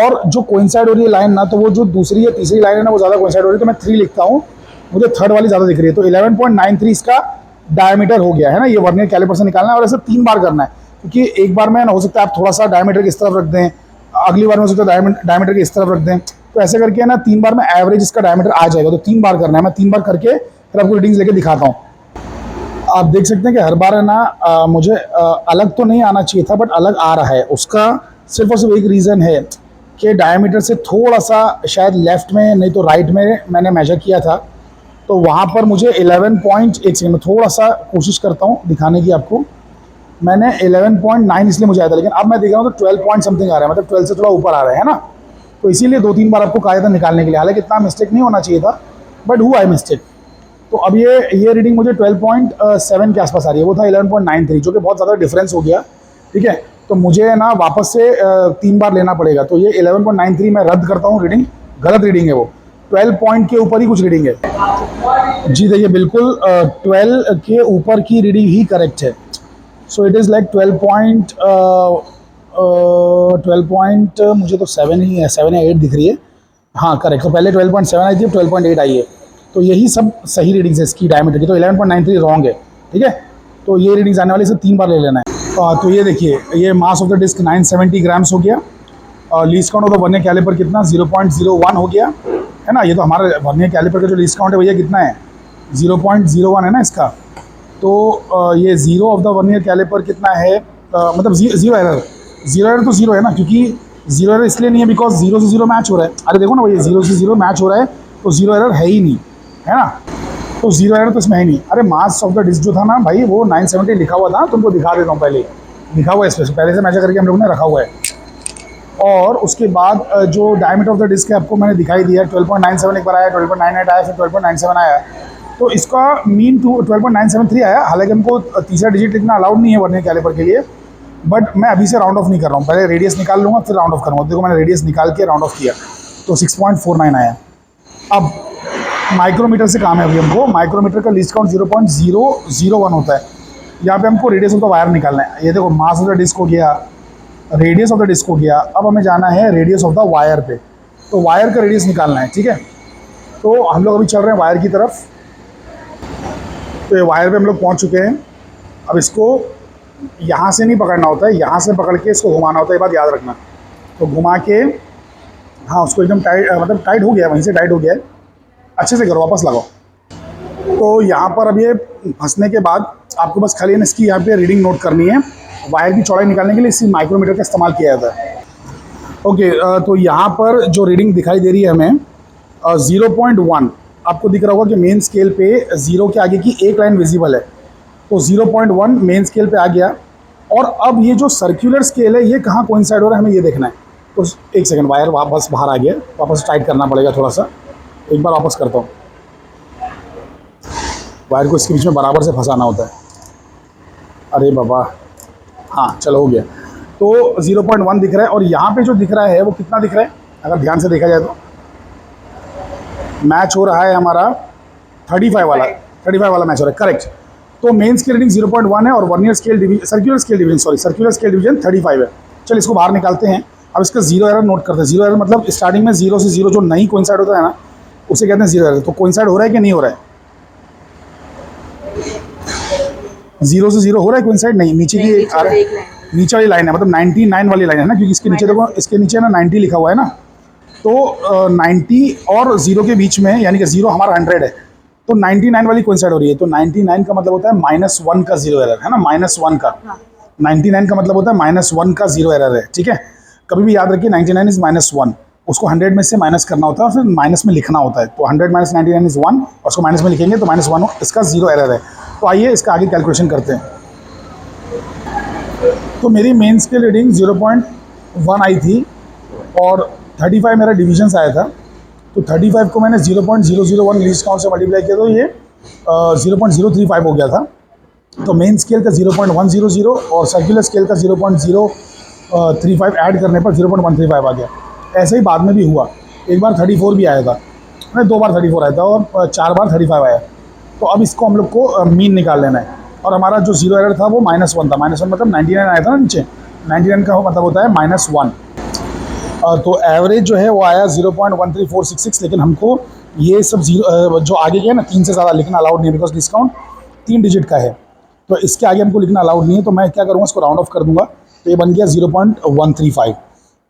और जो कोइंसाइड हो रही है लाइन ना, तो वो जो दूसरी या तीसरी लाइन है ना वो ज़्यादा कोइंसाइड हो रही है। तो मैं 3 लिखता हूँ, मुझे थर्ड वाली ज़्यादा दिख रही है। तो 11.93 इसका डायमीटर हो गया है ना। ये वर्नियर कैलिपर से निकालना है और ऐसे 3 बार करना है, क्योंकि एक बार में ना हो सकता है आप थोड़ा सा डायमीटर की इस तरफ रख दें, अगली बार में हो सकता है डायमीटर की इस तरफ रख दें। तो ऐसे करके ना 3 बार में एवरेज इसका डायमीटर आ जाएगा। तो 3 बार करना है। मैं 3 बार करके फिर आपको रीडिंग्स लेके दिखाता हूँ। आप देख सकते हैं कि हर बार है ना मुझे अलग तो नहीं आना चाहिए था, बट अलग आ रहा है। उसका सिर्फ और सिर्फ एक रीज़न है कि डायमीटर से थोड़ा सा शायद लेफ्ट में नहीं तो राइट में मैंने मेजर किया था, तो वहाँ पर मुझे 11.1 सेकेंड में थोड़ा सा कोशिश करता हूँ दिखाने की आपको। मैंने 11.9 इसलिए मुझे आया था, लेकिन अब मैं देख रहा हूँ तो 12 पॉइंट समथिंग आ रहा है, मतलब 12 से थोड़ा ऊपर आ रहा है ना। तो इसीलिए 2-3 बार आपको कहा था निकालने के लिए, हालांकि इतना मिस्टेक नहीं होना चाहिए था, बट हुआ है मिस्टेक। तो अब ये रीडिंग मुझे 12.7 के आसपास आ रही है, वो था 11.93, जो कि बहुत ज़्यादा डिफरेंस हो गया। ठीक है, तो मुझे ना वापस से 3 बार लेना पड़ेगा। तो ये 11.93 मैं रद्द करता हूँ, रीडिंग गलत रीडिंग है, वो 12 पॉइंट के ऊपर ही कुछ रीडिंग है। जी देखिए बिल्कुल 12 के ऊपर की रीडिंग ही करेक्ट है। So it is like 12 point मुझे तो 7 ही है, 7 या 8 दिख रही है। हाँ करेक्ट। तो पहले 12.7 आई थी, 12.8 आई है। तो यही सब सही रीडिंग्स है इसकी डायमीटर की। तो 11.93 रॉन्ग है। ठीक है, तो ये रीडिंग्स आने वाली से 3 बार ले लेना है। तो ये देखिए, ये mass of the disc 970 grams हो गया। और least count of the vernier calliper कितना 0.01 हो गया है ना। ये तो हमारा वर्नियर कैलिपर का जो लीस्ट काउंट है भैया कितना है, 0.01 है ना इसका। तो ये 0 ऑफ द वर्नियर कैलिपर कितना है, मतलब जीरो एरर तो 0 है ना, क्योंकि 0 एरर इसलिए नहीं है बिकॉज 0 से 0 मैच हो रहा है। अरे देखो ना भैया 0 से 0 मैच हो रहा है, तो 0 एरर है ही नहीं, है ना। तो जीरो एरर तो इसमें है नहीं। अरे मास ऑफ द डिस्क जो था ना भाई वो 970 लिखा हुआ था, तुमको दिखा देता हूँ। पहले लिखा हुआ है, इस पर पहले से मैच करके हम लोग ने रखा हुआ है। और उसके बाद जो डायमीटर ऑफ द डिस्क है आपको मैंने दिखाई दिया, 12.97 एक बार आया, 12.98 आया, फिर 12.97 आया। तो इसका मीन 12.973 आया। हालांकि हमको तीसरा डिजिट लिखना अलाउड नहीं है वर्नियर कैलिपर के लिए, बट मैं अभी से राउंड ऑफ नहीं कर रहा हूँ, पहले रेडियस निकाल लूँगा फिर राउंड ऑफ करूँगा। देखो मैंने रेडियस निकाल के राउंड ऑफ किया तो 6.49 आया। अब माइक्रोमीटर से काम है अभी हमको। माइक्रोमीटर का लीस्ट काउंट 0.001 होता है। यहाँ पे हमको रेडियस ऑफ द वायर निकालना है। ये देखो मास ऑफ द डिस्क हो गया, रेडियस ऑफ द डिस्क हो गया। अब हमें जाना है रेडियस ऑफ द वायर पे, तो वायर का रेडियस निकालना है, ठीक है। तो हम लोग अभी चल रहे हैं वायर की तरफ। तो ये वायर पे हम लोग पहुँच चुके हैं। अब इसको यहाँ से नहीं पकड़ना होता है, यहाँ से पकड़ के इसको घुमाना होता है, ये बात याद रखना। तो घुमा के, हाँ उसको एकदम टाइट, मतलब टाइट हो गया, वहीं से टाइट हो गया है। अच्छे से करो, वापस लगाओ। तो यहाँ पर अब ये फंसने के बाद आपको बस खाली इसकी यहाँ पे रीडिंग नोट करनी है। वायर की चौड़ाई निकालने के लिए इसी माइक्रोमीटर का इस्तेमाल किया जाता है। ओके, तो यहाँ पर जो रीडिंग दिखाई दे रही है हमें 0.1, आपको दिख रहा होगा कि मेन स्केल पे 0 के आगे की एक लाइन विजिबल है। तो 0.1 मेन स्केल पे आ गया। और अब ये जो सर्कुलर स्केल है ये कहाँ कोइंसाइड हो रहा है हमें ये देखना है। तो एक सेकंड, वायर वापस बाहर आ गया, वापस टाइट करना पड़ेगा थोड़ा सा। एक बार वापस करता हूँ, वायर को इसके बीच में बराबर से फंसाना होता है। अरे बाबा, हाँ चलो हो गया। तो 0.1 दिख रहा है, और यहाँ पे जो दिख रहा है वो कितना दिख रहा है अगर ध्यान से देखा जाए तो मैच हो रहा है हमारा 35 वाला, 35 वाला मैच हो रहा है, करेक्ट। तो मेन स्केल रीडिंग 0.1 है और vernier scale division, circular scale division 35 है। चल इसको बाहर निकालते हैं। अब इसका जीरो एरर नोट करते हैं। जीरो एरर मतलब स्टार्टिंग में 0 से 0 जो नहीं कोइंसाइड होता है ना, उसे कहते हैं जीरो एरर। तो कोइंसाइड हो रहा है कि नहीं हो रहा है? 0 से 0 हो रहा है कोइंसाइड? नहीं, नीचे की नीचे वाली लाइन है, मतलब 99 वाली लाइन है ना, क्योंकि इसके नीचे देखो, इसके नीचे ना 90 लिखा हुआ है ना। तो 90 और 0 के बीच में, यानी कि 0 हमारा 100 है, तो 99 वाली कोइंसाइड हो रही है। तो 99 का मतलब होता है -1 का जीरो एरर है ना, -1 का। 99 का मतलब होता है -1 का जीरो एरर है, ठीक है। कभी भी याद रखिए 99 इज -1, उसको 100 में से माइनस करना होता है और फिर माइनस में लिखना होता है। तो 100 - 99 इज 1, और उसको माइनस में लिखेंगे तो -1 इसका जीरो एरर है। तो आइए इसका आगे कैलकुलेशन करते हैं। तो मेरी मेन स्केल रीडिंग 0.1 आई थी और 35 मेरा डिविजन्स आया था। तो 35 को मैंने 0.001 लीस्ट काउंट से मल्टीप्लाई किया तो ये 0.035 हो गया था। तो मेन स्केल का 0.100 और सर्कुलर स्केल का 0.035 ऐड करने पर 0.135 आ गया। ऐसे ही बाद में भी हुआ, एक बार 34 भी आया था, नहीं 2 बार 34 आया था और 4 बार 35 आया। तो अब इसको हम लोग को मीन निकाल लेना है। और हमारा जो जीरो एरर था वो -1 था। -1 मतलब 99 आया था ना नीचे, 99 का मतलब होता है -1। तो एवरेज जो है वो आया 0.13466। लेकिन हमको ये सब जीरो जो आगे के है ना 3 से ज़्यादा लिखना अलाउड नहीं है, बिकॉज डिस्काउंट 3 डिजिट का है। तो इसके आगे हमको लिखना अलाउड नहीं है। तो मैं क्या करूँगा, इसको राउंड ऑफ कर दूंगा। तो ये बन गया 0.135।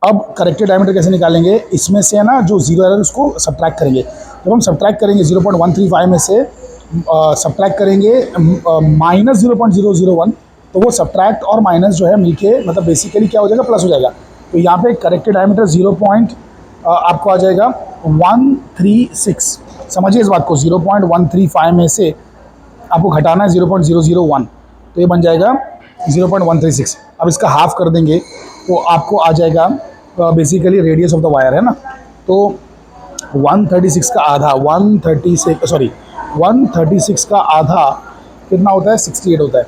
अब करेक्टेड डायमीटर कैसे निकालेंगे, इसमें से है ना जो जीरो एरर उसको सब्ट्रैक्ट करेंगे। जब हम सब्ट्रैक्ट करेंगे 0.135 में से सब्ट्रैक्ट करेंगे -0.001, तो वो सब्ट्रैक्ट और माइनस जो है मिलके मतलब बेसिकली क्या हो जाएगा, प्लस हो जाएगा। तो यहाँ पे करेक्टेड डायमीटर 0. आपको आ जाएगा 136। समझिए इस बात को, 0.135 में से आपको घटाना है 0.001, तो ये बन जाएगा 0.136। अब इसका हाफ कर देंगे तो आपको आ जाएगा basically radius of the wire है ना। तो 136 का आधा 136 का आधा कितना होता है, 68 होता है।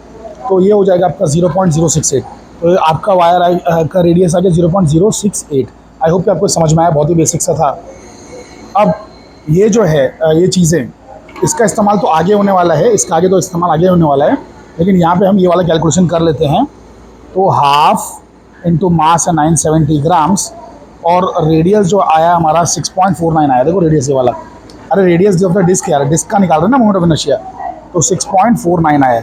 तो ये हो जाएगा आपका 0.068। तो आपका वायर का रेडियस आ गया 0.068। आई होप कि आपको समझ में आया, बहुत ही बेसिक सा था। अब ये जो है ये चीज़ें, इसका इस्तेमाल तो आगे होने वाला है, इसका आगे तो इस्तेमाल आगे होने वाला है, लेकिन यहाँ पे हम ये वाला कैलकुलेशन कर लेते हैं। तो हाफ इंटू मास है 970 ग्राम्स, और रेडियस जो आया हमारा 6.49 आया। देखो रेडियस ये वाला, अरे रेडियस ऑफ द डिस्क यार, डिस्क का निकाल रहे हैं ना मोमेंट ऑफ इनर्शिया, तो 6.49 आया,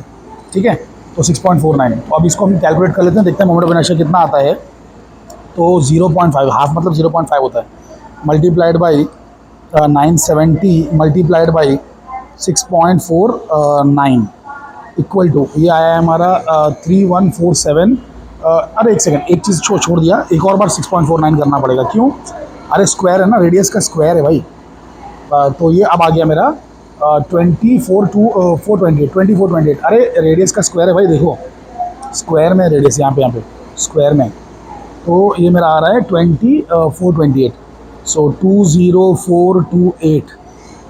ठीक है। तो 6.49। तो अब इसको हम कैलकुलेट कर लेते हैं, देखते हैं मोमेंट ऑफ इनर्शिया कितना आता है। तो 0.5, हाफ मतलब 0.5 होता है, multiplied by 970 multiplied by 6.49 equal to ये आया है हमारा 3147। अरे एक सेकंड, एक चीज़ छोड़ दिया, एक और बार 6.49 करना पड़ेगा। क्यों? अरे स्क्वायर है ना, रेडियस का स्क्वायर है भाई। तो ये अब आ गया मेरा 24 टू 428, 2428। अरे रेडियस का स्क्वायर है भाई, देखो स्क्वायर में रेडियस यहाँ पे स्क्वायर में, तो ये मेरा आ रहा है 2428। सो 20428,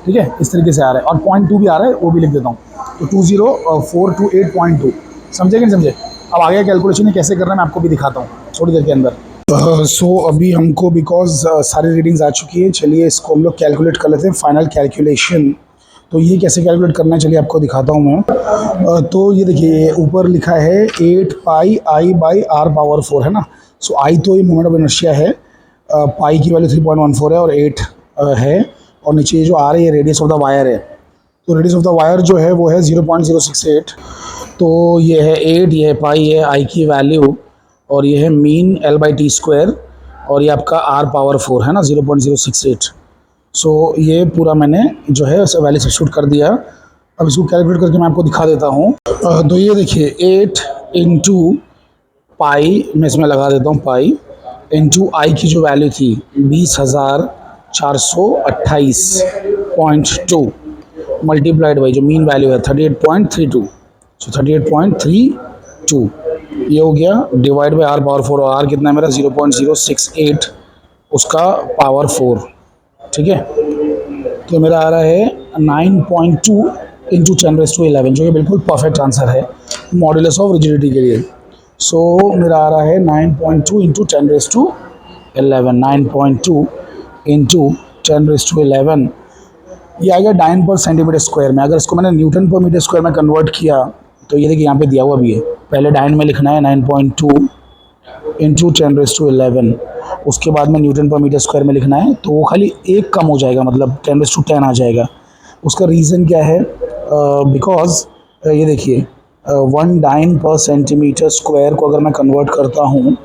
ठीक है, इस तरीके से आ रहा है। और 0.2 भी आ रहा है, वो भी लिख देता हूँ। तो 20428.2, समझे कि नहीं समझे? अब आगे कैलकुलेशन कैसे करना है मैं आपको भी दिखाता हूँ थोड़ी देर के अंदर। सो अभी हमको बिकॉज सारी रीडिंग्स आ चुकी है, चलिए इसको हम लोग कैलकुलेट कर लेते हैं, फाइनल कैलकुलेशन। तो ये कैसे कैलकुलेट करना है चलिए आपको दिखाता हूँ मैं। तो ये देखिए ऊपर लिखा है 8 pi I by R power 4, है ना। सो आई तो ये मोमेंट ऑफ इनर्शिया है, पाई की वैल्यू 3.14 है और 8 है, और नीचे ये जो आर है ये रेडियस ऑफ द वायर है। तो रेडियस ऑफ द वायर जो है वो है 0.068। तो ये है 8, ये है पाई, है आई की वैल्यू, और ये है mean L by T square, और ये आपका R पावर 4 है ना 0.068। सो ये पूरा मैंने जो है उसे वैल्यू सब्स्टिट्यूट कर दिया। अब इसको कैलकुलेट करके मैं आपको दिखा देता हूँ। तो ये देखिए 8 इंटू पाई, मैं इसमें लगा देता हूँ पाई, इंटू आई की जो वैल्यू थी 20,428.2 मल्टीप्लाइड बाई जो मीन वैल्यू है 38.32। सो 38.32 ये हो गया, डिवाइड बाई आर पावर 4, और आर कितना है मेरा 0.068 उसका पावर 4, ठीक है। तो मेरा आ रहा है 9.2 इंटू 10⁻11, जो कि बिल्कुल परफेक्ट आंसर है मॉड्यूलस ऑफ रिजिडिटी के लिए। सो मेरा आ रहा है 9.2 इंटू 10⁻11, 9.2 इंटू 10⁻11, ये आ गया डाइन पर सेंटीमीटर स्क्वायर में। अगर इसको मैंने न्यूटन पर मीटर स्क्वायर में कन्वर्ट किया तो ये देखिए यहाँ पे दिया हुआ भी है, पहले डाइन में लिखना है 9.2 इंटू 10⁻11, उसके बाद में न्यूटन पर मीटर स्क्वायर में लिखना है, तो वो खाली एक कम हो जाएगा, मतलब 10⁻10 आ जाएगा। उसका रीज़न क्या है? बिकॉज ये देखिए 1 डाइन पर सेंटीमीटर स्क्वायर को अगर मैं कन्वर्ट करता हूँ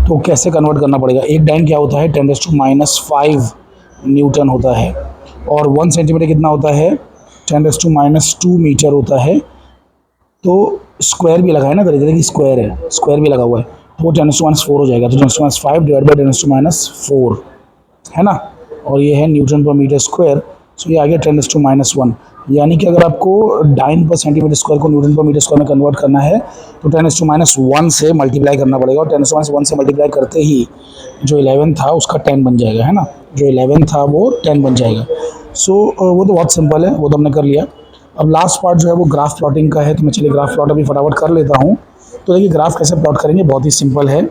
तो कैसे कन्वर्ट करना पड़ेगा, एक डाइन क्या होता है 10⁻5 न्यूटन होता है, और 1 सेंटीमीटर कितना होता है 10⁻2 मीटर होता है। तो स्क्वायर भी लगा है ना, तरीके की स्क्वायर है, स्क्वायर भी लगा हुआ है, तो वो 10⁻4 हो जाएगा। तो 10⁻5 डिवाइड बाई 10⁻4 है ना, और ये है न्यूटन पर मीटर स्क्वायर। सो ये आ गया 10⁻1, यानी कि अगर आपको डाइन पर सेंटीमीटर स्क्वायर को न्यूटन पर मीटर स्क्वायर में कन्वर्ट करना है तो 10⁻1 से मल्टीप्लाई करना पड़ेगा, और 10⁻1 से मल्टीप्लाई करते ही जो 11 था उसका 10 बन जाएगा, है ना, जो 11 था वो 10 बन जाएगा। सो वो तो बहुत सिंपल है, वो तो हमने कर लिया। अब लास्ट पार्ट जो है वो ग्राफ प्लॉटिंग का है, तो मैं चलिए ग्राफ प्लॉट अभी फटाफट कर लेता हूँ। तो देखिए ग्राफ कैसे प्लॉट करेंगे, बहुत ही सिंपल है,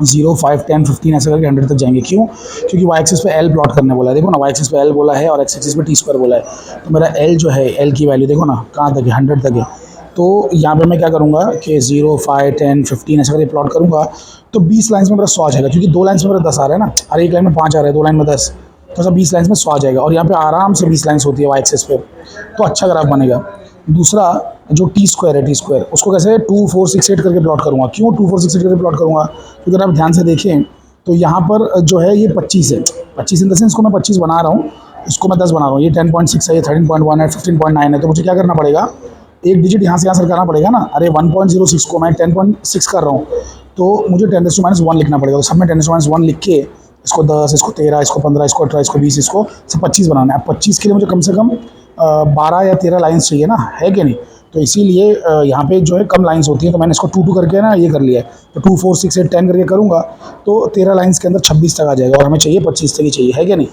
0, 5, 10, 15 ऐसे करके 100 तक जाएंगे। क्यों? क्योंकि वाई एक्सिस पे एल प्लॉट करने बोला है, देखो ना, वाई एक्सिस पे एल बोला है और एक्स एक्सिस पे टी स्क्वायर बोला है। तो मेरा एल जो है, एल की वैल्यू देखो ना कहाँ तक है, 100 तक है। तो यहाँ पे मैं क्या करूँगा कि 0, 5, 10, 15 ऐसे करके प्लॉट करूँगा, तो 20 लाइन्स में मेरा 100 आ जाएगा, क्योंकि 2 लाइन्स में मेरा 10 आ रहा है ना, और एक लाइन में 5 आ रहा है, 2 लाइन में 10, तो सब 20 लाइन्स में 100 आ जाएगा, और यहाँ पे आराम से 20 लाइन्स होती है वाई एक्सिस पे, तो अच्छा ग्राफ बनेगा। दूसरा जो टी स्क्वायर है, टी स्क्वायर उसको कैसे 2468 करके प्लॉट करूँगा। क्यों 2468 करके प्लॉट करूँगा? क्योंकि अगर आप ध्यान से देखें तो यहाँ पर जो है ये 25 है, 25 इन द सेंस इसको मैं 25 बना रहा हूँ, इसको मैं 10 बना रहा हूँ, ये 10.6 है, ये 13.1 है, 15.9 है, तो मुझे क्या करना पड़ेगा, एक डिजिट यहाँ से यहाँ करना पड़ेगा ना। अरे 1.06 को मैं 10.6 कर रहा हूँ, तो मुझे 10⁻1 लिखना पड़ेगा। तो सब में 10⁻1 लिख के इसको 10, इसको 13, इसको 15, इसको 18, इसको 20, इसको सब 25 बनाना है। अब 25 के लिए मुझे कम से कम 12 या 13 लाइन्स चाहिए ना, है कि नहीं? तो इसीलिए यहाँ पे जो है कम लाइन्स होती हैं, तो मैंने इसको 2 करके ना ये कर लिया है। तो 2, 4, 6, 8, 10 करके करूँगा तो 13 लाइन्स के अंदर 26 तक आ जाएगा, और हमें चाहिए 25 तक ही चाहिए, है कि नहीं?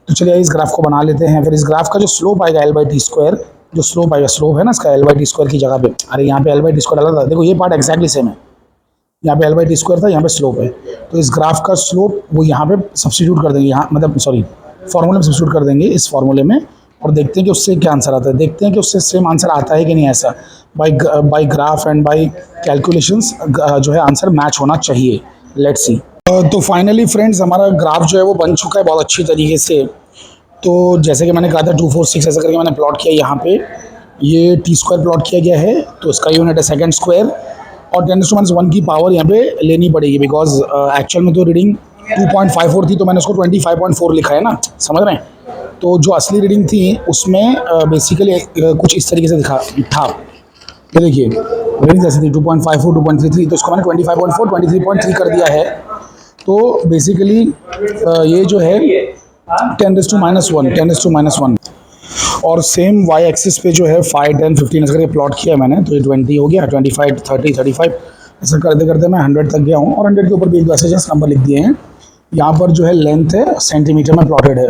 तो चलिए इस ग्राफ को बना लेते हैं। फिर इस ग्राफ का जो स्लोप आएगा L बाई टी स्क्वायर, जो स्लोप आएगा, स्लोप है ना इसका L बाई टी स्क्वायर की जगह पे, अरे यहाँ पे L बाई टी स्क्वायर डाला था, देखो ये पार्ट एक्जैक्टली सेम है, यहाँ पे L बाई टी स्क्वायर था, यहाँ पे स्लोप है। तो इस ग्राफ का स्लोप वो यहाँ पे सब्स्टिट्यूट कर देंगे, यहाँ मतलब सॉरी फॉर्मूले में सब्स्टिट्यूट कर देंगे, इस फॉर्मूले में, और देखते हैं कि उससे क्या आंसर आता है, देखते हैं कि उससे सेम आंसर आता है कि नहीं। ऐसा by graph and by calculations जो है आंसर मैच होना चाहिए। Let's see. तो फाइनली फ्रेंड्स हमारा ग्राफ जो है वो बन चुका है बहुत अच्छी तरीके से। तो जैसे कि मैंने कहा था 2, 4, 6 ऐसा करके मैंने प्लॉट किया, यहाँ पे ये टी स्क्वायर प्लॉट किया गया है, तो इसका यूनिट है सेकंड स्क्वायर, और 10⁻1 की पावर यहाँ पे लेनी पड़ेगी, बिकॉज एक्चुअल में तो रीडिंग 2.54 थी, तो मैंने उसको 25.4 लिखा है ना, समझ रहे हैं? तो जो असली रीडिंग थी उसमें बेसिकली कुछ इस तरीके से दिखा था, ये देखिए रीडिंग जैसे थी 2.54, 2.33, तो इसको मैंने 25.4, 23.3 कर दिया है। तो बेसिकली ये जो है 10⁻1, और सेम वाई एक्सिस पे जो है 5, 10, 15 ऐसा करके प्लॉट किया मैंने, तो ये 20 हो गया, 25, 30, 35 ऐसा करते करते मैं 100 तक गया हूँ, और 100 के ऊपर भी वैसे जस्ट नंबर लिख दिए हैं। यहाँ पर जो है लेंथ है सेंटीमीटर में प्लॉटेड है,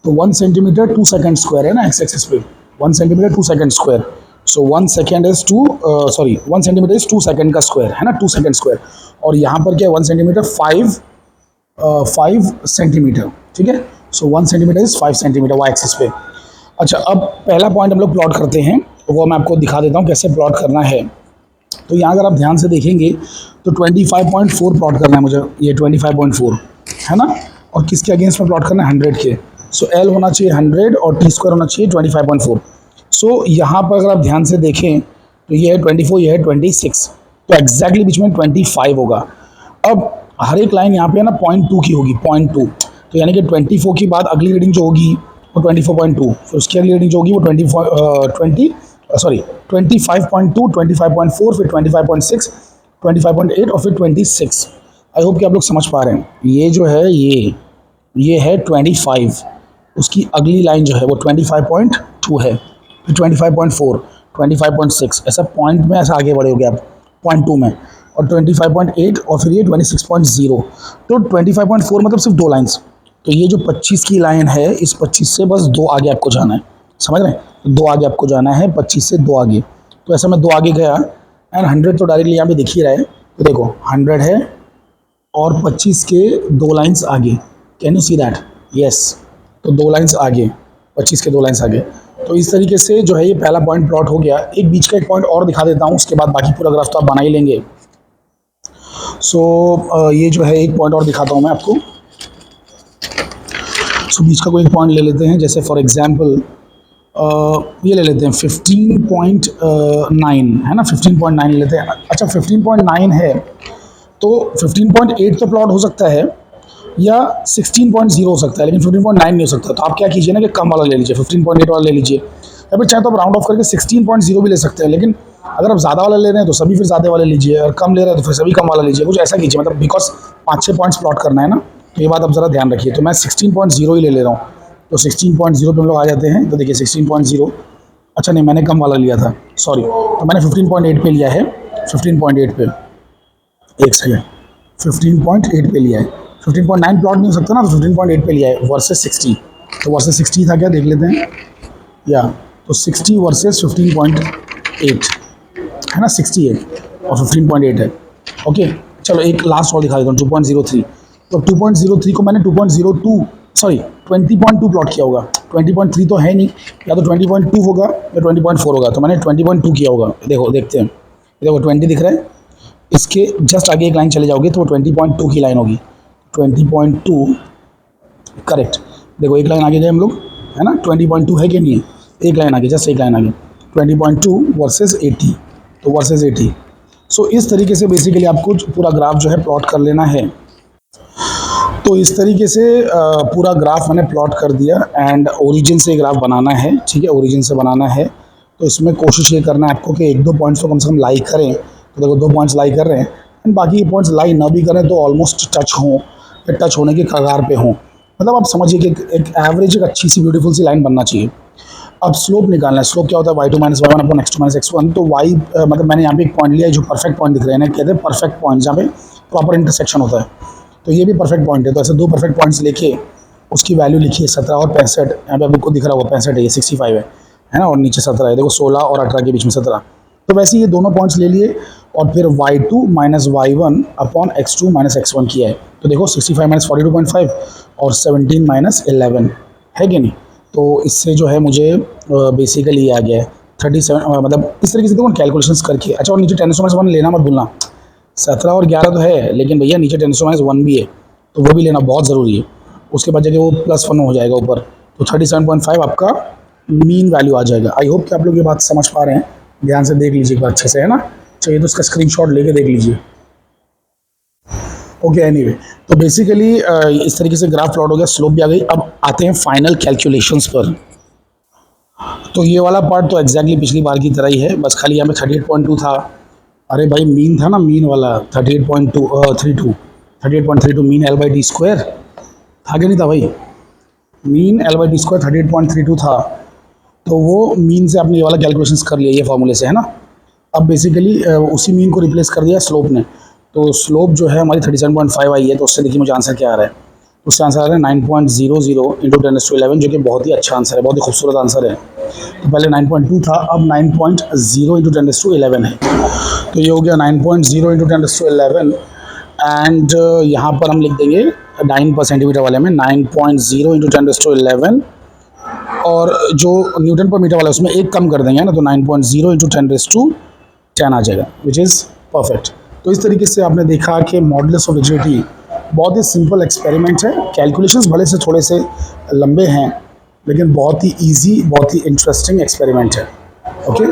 तो 1 सेंटीमीटर 2 सेकेंड स्क्वायर है ना एक्स एक्सिस पे, 1 centimetre 2 second square. So 1 second is 2 sorry 1 centimetre is 2 second का स्क्वायर है ना, 2 सेकेंड स्क्वायर। और यहाँ पर क्या है 1 सेंटीमीटर 5 सेंटीमीटर, ठीक है। So 1 centimetre is 5 centimetre Y axis पे। अच्छा, अब पहला पॉइंट हम लोग प्लॉट करते हैं, वो मैं आपको दिखा देता हूँ कैसे प्लॉट करना है। तो यहाँ अगर आप ध्यान से देखेंगे तो 25.4 प्लॉट करना है मुझे, ये 25.4 है ना, और किसके अगेंस्ट में प्लॉट करना है 100 के। सो एल होना चाहिए 100 और टी स्क्वायर होना चाहिए 25.4। सो यहाँ पर अगर आप ध्यान से देखें तो ये है 24, ये है 26, तो एग्जैक्टली बीच में 25 होगा। अब हर एक लाइन यहाँ पे है ना 0.2 की होगी, 0.2, तो यानी कि 24 की बाद अगली रीडिंग जो होगी वो 24.2, फिर उसकी अगली रीडिंग जो होगी वो 25.2, 25.4, फिर 25.6, 25.8 और फिर 26। आई होप कि आप लोग समझ पा रहे हैं। ये जो है ये है 25, उसकी अगली लाइन जो है वो 25.2 है, फिर 25.4, 25.6 ऐसा पॉइंट में ऐसा आगे बढ़े हो गया आप 0.2 में, और 25.8 और फिर ये 26.0। तो 25.4 मतलब सिर्फ 2 लाइन्स। तो ये जो 25 की लाइन है, इस 25 से बस 2 आगे आपको जाना है, समझ रहे हैं, 2 आगे आपको जाना है, 25 से 2 आगे। तो ऐसा मैं 2 आगे गया एंड 100 तो डायरेक्टली यहाँ पे दिख ही रहा है, तो देखो 100 है और 25 के 2 लाइन्स आगे, can you see that, yes, तो 2 लाइन्स आगे, 25 के 2 लाइन्स आगे। तो इस तरीके से जो है ये पहला पॉइंट प्लॉट हो गया। एक बीच का एक पॉइंट और दिखा देता हूँ, उसके बाद बाकी पूरा ग्राफ तो आप बना ही लेंगे। सो ये जो है एक पॉइंट और दिखाता हूँ मैं आपको। सो बीच का कोई एक पॉइंट ले लेते हैं, जैसे फॉर एग्जांपल ये ले लेते हैं 15.9 है ना, 15.9 ले लेते हैं। अच्छा 15.9 है तो 15.8 तो प्लॉट हो सकता है या 16.0 हो सकता है, लेकिन 15.9 नहीं हो सकता। तो आप क्या कीजिए ना कि कम वाला ले लीजिए, 15.8 वाला ले लीजिए, या फिर चाहे तो आप राउंड ऑफ करके 16.0 भी ले सकते हैं। लेकिन अगर आप ज़्यादा वाला ले रहे हैं तो सभी फिर ज़्यादा वाले लीजिए, और कम ले रहे हैं तो फिर सभी कम वाला लीजिए, कुछ ऐसा कीजिए, मतलब बिकॉज 5-6 पॉइंट्स प्लॉट करना है ना, तो ये बात आप ज़रा ध्यान रखिए। तो मैं 16.0 ही ले ले रहा हूँ, तो 16.0 पे हम लोग आ जाते हैं। तो देखिए 16.0, अच्छा नहीं मैंने कम वाला लिया था, सॉरी, तो मैंने 15.8 पे लिया है, 15.8 पे, एक सेकेंड, 15.8 पे लिया है, 15.9 प्लॉट नहीं हो सकता ना, तो 15.8 पे लिया है वर्सेस 60। तो वर्सेस 60 था क्या, देख लेते हैं, या तो 60 वर्सेस 15.8 है ना, 68 और 15.8 है। ओके चलो एक लास्ट और दिखा देता हूँ, 2.03। तो 2.03 को मैंने 2.02 सॉरी 20.2 प्लॉट किया होगा, 20.3 तो है नहीं, या तो 20.2 होगा या 20.4 होगा, तो मैंने 20.2 किया होगा। देखो देखते हैं, देखो 20 दिख रहा है, इसके जस्ट आगे एक लाइन चले जाओगे तो 20.2 की लाइन होगी, 20.2 करेक्ट। देखो एक लाइन आगे गए हम लोग, है ना, 20.2 है कि नहीं है, एक लाइन आगे, जस्ट एक लाइन आगे, 20.2 वर्सेस 80, तो वर्सेस 80। सो इस तरीके से बेसिकली आपको पूरा ग्राफ जो है प्लॉट कर लेना है। तो इस तरीके से पूरा ग्राफ मैंने प्लॉट कर दिया एंड ओरिजिन से ग्राफ बनाना है, ठीक है, ओरिजिन से बनाना है। तो इसमें कोशिश ये करना है आपको कि 1-2 पॉइंट्स तो कम से कम लाई करें। तो देखो 2 पॉइंट्स लाई कर रहे हैं एंड बाकी पॉइंट्स लाई ना भी करें तो ऑलमोस्ट टच हों या टच होने के कगार पे हों, मतलब आप समझिए कि एक एवरेज एक अच्छी सी ब्यूटीफुल सी लाइन बनना चाहिए। अब स्लोप निकालना है, स्लोप क्या होता है, y2 - y1 upon x2 - x1। तो y मतलब मैंने यहाँ पे एक पॉइंट लिया है जो परफेक्ट पॉइंट दिख रहे हैं, कहते हैं परफेक्ट पॉइंट, जहाँ पे प्रॉपर इंटरसेक्शन होता है। तो ये भी परफेक्ट पॉइंट है। तो ऐसे 2 परफेक्ट पॉइंट्स लेके उसकी वैल्यू लिखिए 17 और 65, यहाँ पे आपको दिख रहा होगा 65 है, ये 65 है ना, और नीचे 17 है, देखो 16 और 18 के बीच में 17। तो वैसे ये दोनों पॉइंट्स ले लिए और फिर y2 - y1 upon x2 - x1 किया है। तो देखो 65 - 42.5 और 17 - 11 है कि नहीं। तो इससे जो है मुझे बेसिकली ये आ गया है 37, मतलब इस तरीके से देखो कैलकुलेशंस करके। अच्छा और नीचे 10⁻1 लेना मत भूलना, 17 और 11 तो है, लेकिन भैया नीचे 10⁻1 भी है, तो वो भी लेना बहुत ज़रूरी है। उसके बाद जाके वो +1 हो जाएगा ऊपर, तो 37.5 आपका मीन वैल्यू आ जाएगा। आई होप कि आप लोग ये बात समझ पा रहे हैं, ध्यान से देख लीजिए एक बार अच्छे से, है ना। चाहिए तो उसका स्क्रीनशॉट लेके देख लीजिए। ओके एनीवे, तो बेसिकली इस तरीके से ग्राफ प्लॉट हो गया, स्लोप भी आ गई। अब आते हैं फाइनल कैलकुलेशंस पर। तो ये वाला पार्ट तो एग्जैक्टली पिछली बार की तरह ही है, बस खाली यहाँ पे 38.2 था। अरे भाई मीन था ना, मीन वाला 38.32 मीन L/d² था कि नहीं था भाई, मीन L/d² 38.32 था। तो वो मीन से आपने ये वाला कैलकुलेशंस कर लिया ये फॉर्मूले से, है ना। अब बेसिकली उसी मीन को रिप्लेस कर दिया स्लोप ने, तो स्लोप जो है हमारी 37.5 आई है, तो उससे देखिए मुझे आंसर क्या आ रहा है। उससे आंसर आ रहा है 9.00 इंटू 10⁻11, जो कि बहुत ही अच्छा आंसर है, बहुत ही खूबसूरत आंसर है। तो पहले 9.2 था, अब 9.0 इंटू 10⁻11 है। तो ये हो गया 9.0 इंटू 10⁻11 एंड यहाँ पर हम लिख देंगे 9 पर सेंटीमीटर वाले में 9.0 इंटू 10⁻11, और जो न्यूटन पर मीटर वाला है उसमें एक कम कर देंगे ना, तो 9.0 इंटू 10⁻10 आ जाएगा, विच इज़ परफेक्ट। तो इस तरीके से आपने देखा कि मॉडुलस ऑफ रिजिडिटी बहुत ही सिंपल एक्सपेरिमेंट है। कैलकुलेशंस भले से थोड़े से लंबे हैं, लेकिन बहुत ही इजी, बहुत ही इंटरेस्टिंग एक्सपेरिमेंट है। ओके।